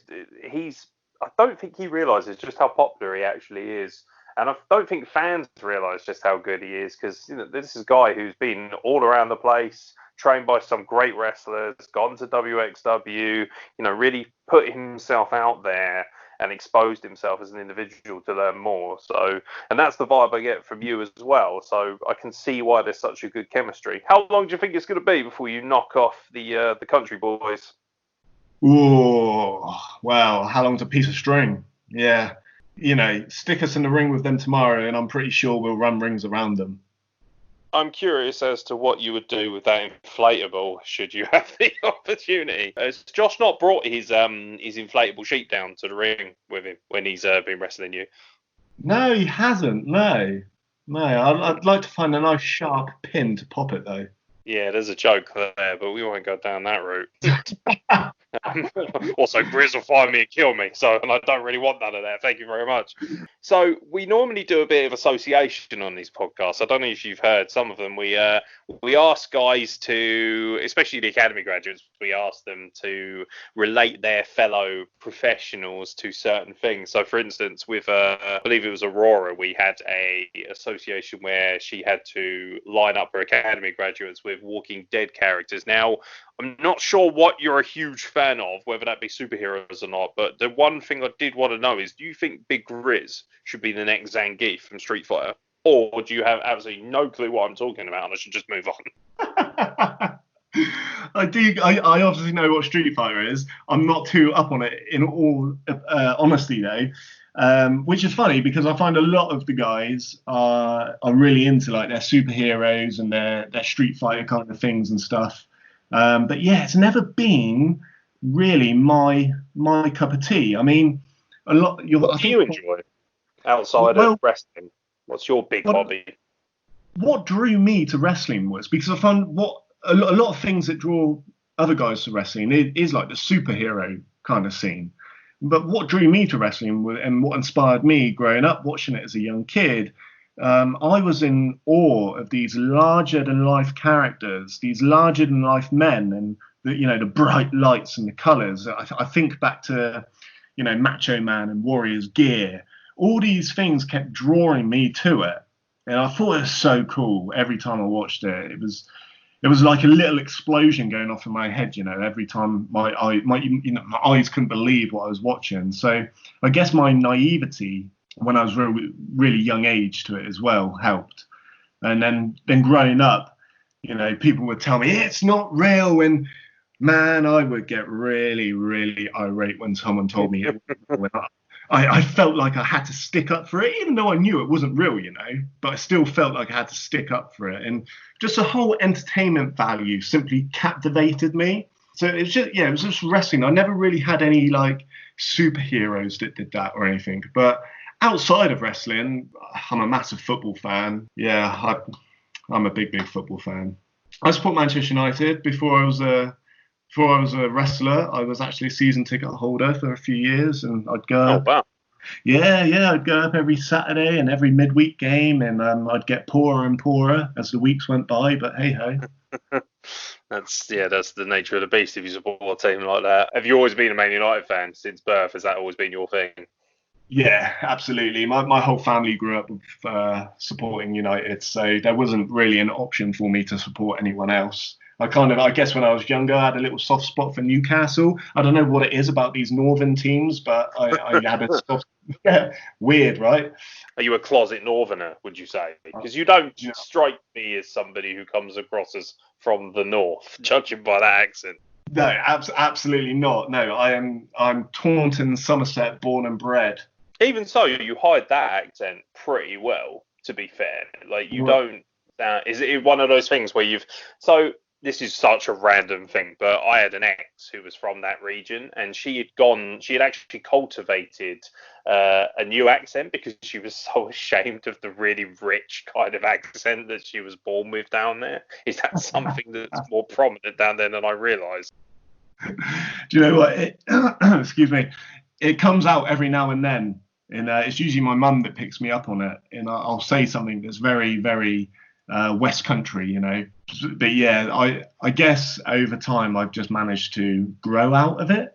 I don't think he realises just how popular he actually is. And I don't think fans realise just how good he is, because this is a guy who's been all around the place, trained by some great wrestlers, gone to WXW, really put himself out there and exposed himself as an individual to learn more. So, and that's the vibe I get from you as well. So I can see why there's such a good chemistry. How long do you think it's going to be before you knock off the country boys? Ooh, well, how long's a piece of string? Yeah. Stick us in the ring with them tomorrow, and I'm pretty sure we'll run rings around them. I'm curious as to what you would do with that inflatable, should you have the opportunity. Has Josh not brought his inflatable sheet down to the ring with him when he's been wrestling you? No, he hasn't. No. I'd like to find a nice sharp pin to pop it, though. Yeah, there's a joke there, but we won't go down that route. Also, Grizz will find me and kill me, and I don't really want none of that. Thank you very much. So we normally do a bit of association on these podcasts. I don't know if you've heard some of them. We ask guys to, especially the academy graduates, we ask them to relate their fellow professionals to certain things. So, for instance, with I believe it was Aurora, we had a association where she had to line up her academy graduates with Walking Dead characters. Now, I'm not sure what you're a huge fan of, whether that be superheroes or not, but the one thing I did want to know is, do you think Big Grizz should be the next Zangief from Street Fighter? Or do you have absolutely no clue what I'm talking about and I should just move on? I do. I obviously know what Street Fighter is. I'm not too up on it in all honesty, though. Which is funny because I find a lot of the guys are really into like their superheroes and their Street Fighter kind of things and stuff. But yeah, it's never been really my cup of tea. I mean, a lot. What do you enjoy outside of wrestling? What's your big hobby? What drew me to wrestling was because I found a lot of things that draw other guys to wrestling is like the superhero kind of scene. But what drew me to wrestling and what inspired me growing up watching it as a young kid I was in awe of these larger-than-life characters, these larger-than-life men, and the bright lights and the colours. I think back to, Macho Man and Warrior's Gear. All these things kept drawing me to it, and I thought it was so cool every time I watched it. It was like a little explosion going off in my head, every time my eyes couldn't believe what I was watching. So I guess my naivety when I was really young age to it as well helped. And then growing up, people would tell me it's not real, and man, I would get really, really irate when someone told me it. I felt like I had to stick up for it, even though I knew it wasn't real, but I still felt like I had to stick up for it. And just the whole entertainment value simply captivated me. So it was just wrestling. I never really had any like superheroes that did that or anything. But outside of wrestling, I'm a massive football fan. Yeah, I'm a big football fan. I support Manchester United. Before I was a wrestler, I was actually a season ticket holder for a few years, and I'd go. Oh wow! Yeah, I'd go up every Saturday and every midweek game, and I'd get poorer and poorer as the weeks went by. But hey ho. That's the nature of the beast if you support a team like that. Have you always been a Man United fan since birth? Has that always been your thing? Yeah, absolutely. My whole family grew up with supporting United, so there wasn't really an option for me to support anyone else. I guess when I was younger, I had a little soft spot for Newcastle. I don't know what it is about these northern teams, but I had a soft. Yeah, weird, right? Are you a closet northerner, would you say? Because you don't strike me as somebody who comes across as from the north, judging by that accent. No, absolutely not. No, I'm Taunton, Somerset, born and bred. Even so, you hide that accent pretty well, to be fair. Like, you don't... is it one of those things where you've... So, this is such a random thing, but I had an ex who was from that region, and she had actually cultivated a new accent because she was so ashamed of the really rich kind of accent that she was born with down there. Is that something that's more prominent down there than I realised? Do you know what? Excuse me. It comes out every now and then. And it's usually my mum that picks me up on it. And I'll say something that's very, very West Country, But yeah, I guess over time I've just managed to grow out of it.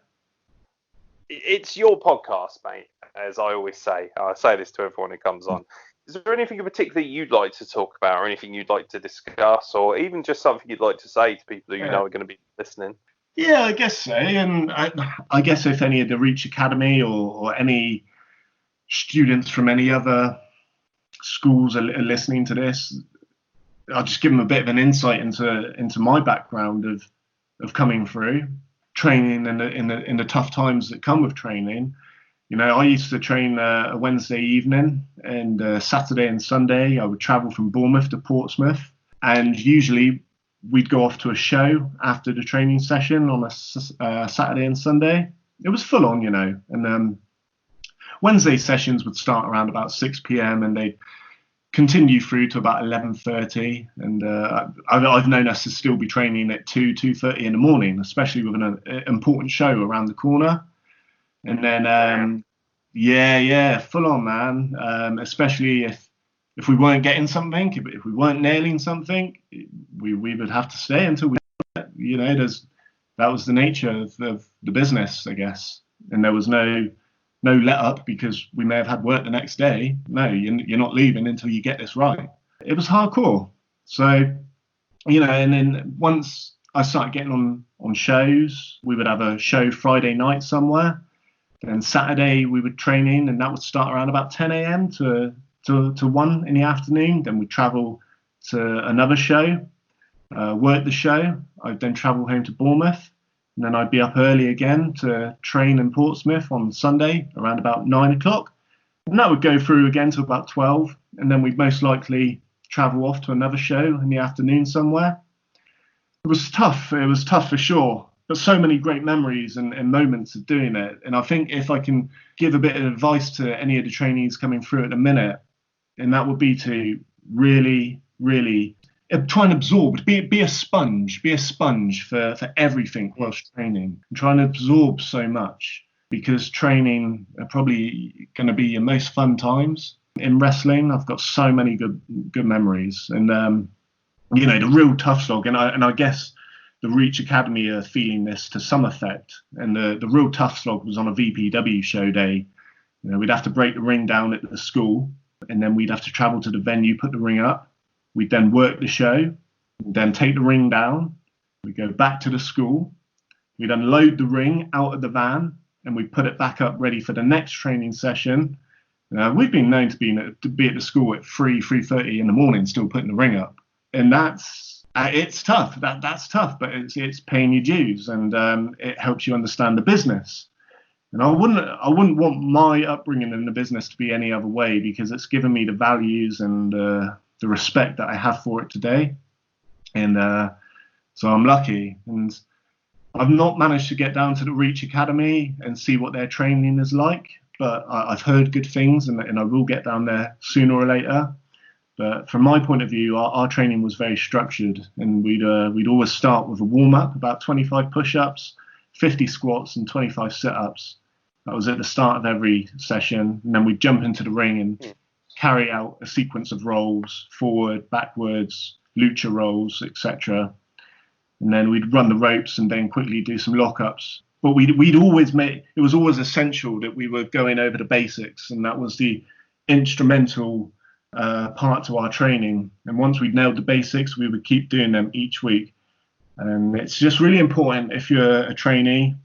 It's your podcast, mate, as I always say. I say this to everyone who comes on. Is there anything in particular you'd like to talk about, or anything you'd like to discuss, or even just something you'd like to say to people who you know are going to be listening? Yeah, I guess so. And I guess if any of the Reach Academy or any students from any other schools are listening to this, I'll just give them a bit of an insight into my background of coming through training in the tough times that come with training. I used to train a Wednesday evening, and Saturday and Sunday I would travel from Bournemouth to Portsmouth, and usually we'd go off to a show after the training session on a Saturday and Sunday. It was full on, and Wednesday sessions would start around about 6 p.m. and they'd continue through to about 11:30. And I've known us to still be training at 2:30 in the morning, especially with an important show around the corner. And then, full on, man. Especially if we weren't getting something, if we weren't nailing something, we would have to stay until we, that was the nature of the business, I guess. And there was no let up because we may have had work the next day. No, you're not leaving until you get this right. It was hardcore. So, and then once I started getting on shows, we would have a show Friday night somewhere. Then Saturday we would train in, and that would start around about 10 a.m. to 1 in the afternoon. Then we'd travel to another show, work the show. I'd then travel home to Bournemouth. And then I'd be up early again to train in Portsmouth on Sunday around about 9 o'clock. And that would go through again to about 12. And then we'd most likely travel off to another show in the afternoon somewhere. It was tough. It was tough for sure. But so many great memories and moments of doing it. And I think if I can give a bit of advice to any of the trainees coming through at the minute, and that would be to really, really try and absorb, be a sponge for everything whilst training, and try and absorb so much, because training are probably going to be your most fun times. in wrestling. I've got so many good memories, and the real tough slog, and I guess the Reach Academy are feeling this to some effect. And the real tough slog was on a VPW show day. We'd have to break the ring down at the school, and then we'd have to travel to the venue, put the ring up. We'd then work the show, then take the ring down. We'd go back to the school. We'd unload the ring out of the van, and we'd put it back up ready for the next training session. We've been known to be at the school at 3:30 in the morning, still putting the ring up, and it's tough. That's tough, but it's paying your dues, and it helps you understand the business. And I wouldn't want my upbringing in the business to be any other way, because it's given me the values and the respect that I have for it today. And so I'm lucky. And I've not managed to get down to the Reach Academy and see what their training is like, but I've heard good things, and I will get down there sooner or later. But from my point of view, our training was very structured, and we'd always start with a warm-up, about 25 push-ups, 50 squats, and 25 sit-ups. That was at the start of every session, and then we'd jump into the ring and carry out a sequence of rolls, forward, backwards, lucha rolls, etc. And then we'd run the ropes and then quickly do some lockups. But we'd always it was always essential that we were going over the basics, and that was the instrumental part to our training. And once we'd nailed the basics, we would keep doing them each week. And it's just really important, if you're a trainee,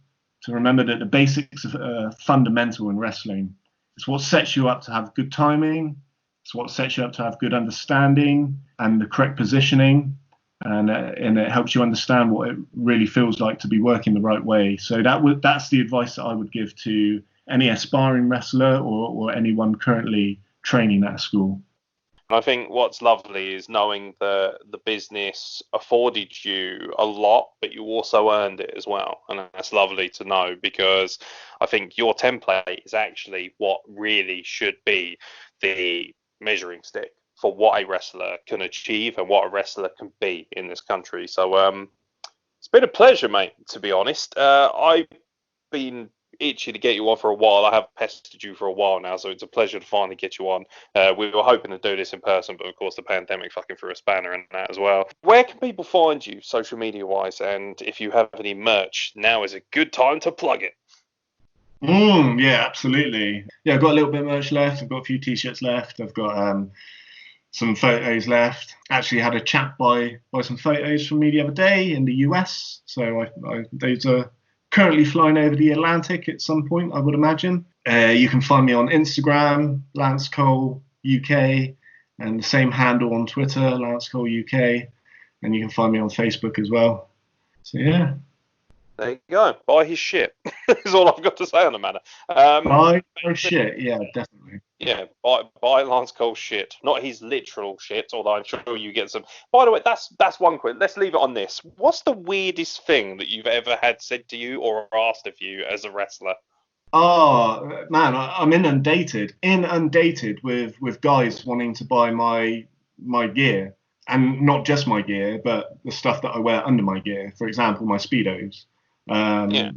to remember that the basics are fundamental in wrestling. It's what sets you up to have good timing. It's what sets you up to have good understanding and the correct positioning. And it helps you understand what it really feels like to be working the right way. So that's the advice that I would give to any aspiring wrestler or anyone currently training at a school. I think what's lovely is knowing the business afforded you a lot, but you also earned it as well. And that's lovely to know, because I think your template is actually what really should be the measuring stick for what a wrestler can achieve and what a wrestler can be in this country. So it's been a pleasure, mate, to be honest. I've been itchy to get you on for a while. I have pestered you for a while now, so it's a pleasure to finally get you on. We were hoping to do this in person, but of course the pandemic fucking threw a spanner in that as well. Where can people find you social media wise, and if you have any merch, now is a good time to plug it. Yeah, absolutely. Yeah, I've got a little bit of merch left. I've got a few t-shirts left. I've got some photos left. Actually had a chap buy some photos from me the other day in the US, so those are currently flying over the Atlantic at some point, I would imagine. You can find me on Instagram, Lance Cole UK, and the same handle on Twitter, Lance Cole UK, and you can find me on Facebook as well. So yeah. There you go. Buy his shit. Is all I've got to say on the matter. Buy shit, yeah, definitely. Yeah, buy Lance Cole's shit, not his literal shit. Although I'm sure you get some. By the way, that's one quick. Let's leave it on this. What's the weirdest thing that you've ever had said to you or asked of you as a wrestler? Oh man, I'm inundated with guys wanting to buy my gear, and not just my gear, but the stuff that I wear under my gear. For example, my Speedos. Yeah.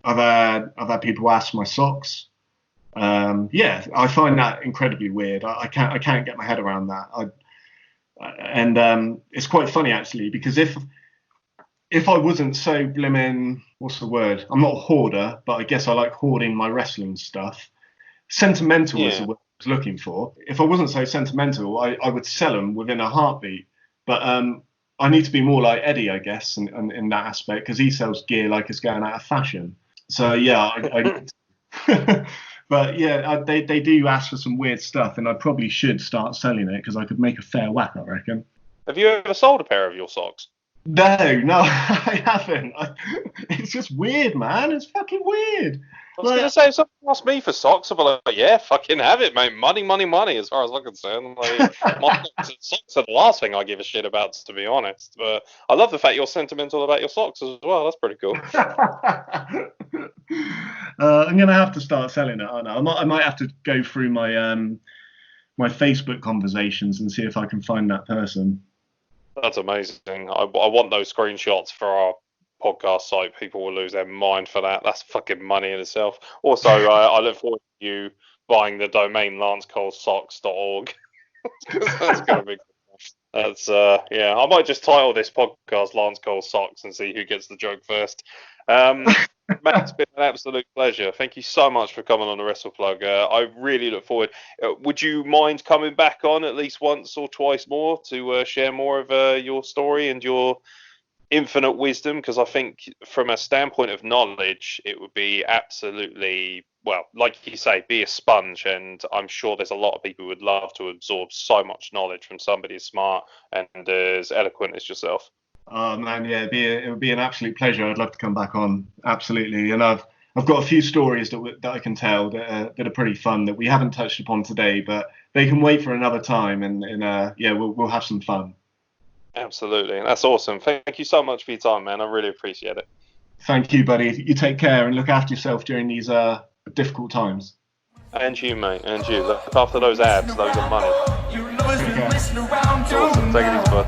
I've had people ask my socks. Yeah, I find that incredibly weird. I can't get my head around that. And it's quite funny actually, because if I wasn't so blimmin', what's the word? I'm not a hoarder, but I guess I like hoarding my wrestling stuff. Sentimental is the word I was looking for. If I wasn't so sentimental, I would sell them within a heartbeat. But I need to be more like Eddie, I guess, in that aspect, because he sells gear like it's going out of fashion. So yeah, but yeah, they do ask for some weird stuff, and I probably should start selling it because I could make a fair whack, I reckon. Have you ever sold a pair of your socks? No, I haven't. It's just weird, man. It's fucking weird. I was going to say, if someone asked me for socks, I'd be like, yeah, fucking have it, mate. Money, as far as I'm concerned. Like, my socks are the last thing I give a shit about, to be honest. But I love the fact you're sentimental about your socks as well. That's pretty cool. I'm going to have to start selling it, aren't I? I might have to go through my my Facebook conversations and see if I can find that person. That's amazing. I want those screenshots for our podcast site, people will lose their mind for that. That's fucking money in itself. Also, I look forward to you buying the domain lancecolesocks.org. That's gonna be. That's yeah. I might just title this podcast "Lance Cole Socks" and see who gets the joke first. Matt, it's been an absolute pleasure. Thank you so much for coming on the Wrestle Plug. I really look forward. Would you mind coming back on at least once or twice more to share more of your story and your infinite wisdom? Because I think from a standpoint of knowledge, it would be absolutely, well, like you say, be a sponge. And I'm sure there's a lot of people who would love to absorb so much knowledge from somebody as smart and as eloquent as yourself. Oh man, yeah, it would be an absolute pleasure. I'd love to come back on, absolutely. And I've got a few stories that I can tell that are pretty fun that we haven't touched upon today, but they can wait for another time. And yeah, we'll have some fun. Absolutely, that's awesome. Thank you so much for your time, man. I really appreciate it. Thank you, buddy. You take care and look after yourself during these difficult times. And you, mate, and you. Look after those abs. Those are money. Awesome. Take it easy, bud.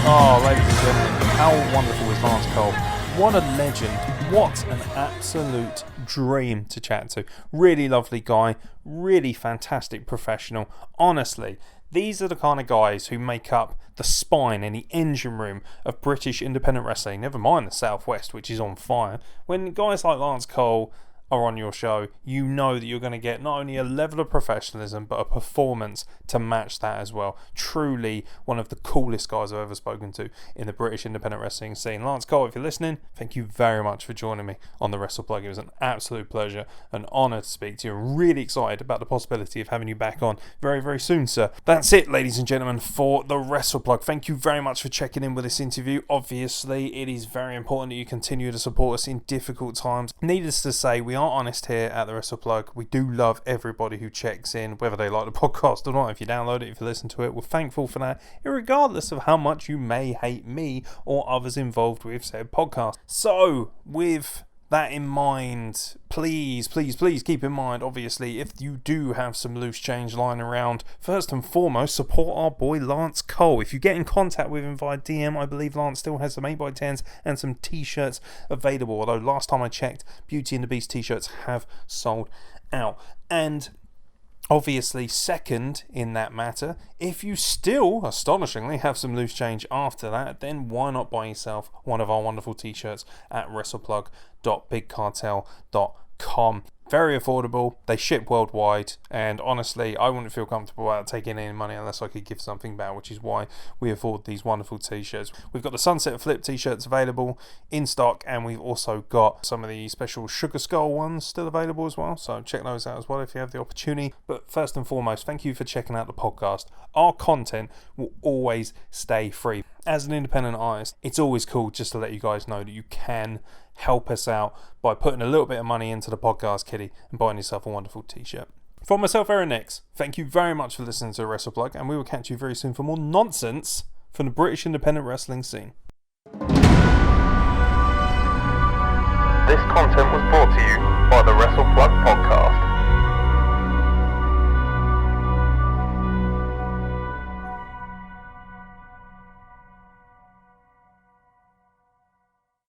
Oh, ladies and gentlemen, how wonderful is Lance Cole? What a legend. What an absolute dream to chat to. Really lovely guy. Really fantastic professional. Honestly, these are the kind of guys who make up the spine and the engine room of British independent wrestling. Never mind the Southwest, which is on fire. When guys like Lance Cole are on your show, you know that you're going to get not only a level of professionalism, but a performance to match that as well. Truly one of the coolest guys I've ever spoken to in the British independent wrestling scene. Lance Cole, if you're listening, thank you very much for joining me on the Wrestle Plug. It was an absolute pleasure, an honour to speak to you. I'm really excited about the possibility of having you back on very, very soon, sir. That's it, ladies and gentlemen, for the Wrestle Plug. Thank you very much for checking in with this interview. Obviously, it is very important that you continue to support us in difficult times. Needless to say, we are honest here at the Wrestle Plug. We do love everybody who checks in, whether they like the podcast or not. If you download it, if you listen to it, we're thankful for that, regardless of how much you may hate me or others involved with said podcast. So, with that in mind, please keep in mind, obviously, if you do have some loose change lying around, first and foremost, support our boy Lance Cole. If you get in contact with him via DM, I believe Lance still has some 8x10s and some t-shirts available, although last time I checked, Beauty and the Beast t-shirts have sold out. And obviously, second in that matter, if you still, astonishingly, have some loose change after that, then why not buy yourself one of our wonderful t-shirts at wrestleplug.bigcartel.com. Very affordable, they ship worldwide, and honestly, I wouldn't feel comfortable about taking any money unless I could give something back, which is why we afford these wonderful t-shirts. We've got the Sunset Flip t-shirts available in stock, and we've also got some of the special Sugar Skull ones still available as well, so check those out as well if you have the opportunity. But first and foremost, thank you for checking out the podcast. Our content will always stay free. As an independent artist, it's always cool just to let you guys know that you can help us out by putting a little bit of money into the podcast kitty and buying yourself a wonderful t-shirt. From myself, Aaron Nix, thank you very much for listening to Wrestle Plug, and we will catch you very soon for more nonsense from the British independent wrestling scene. This content was brought to you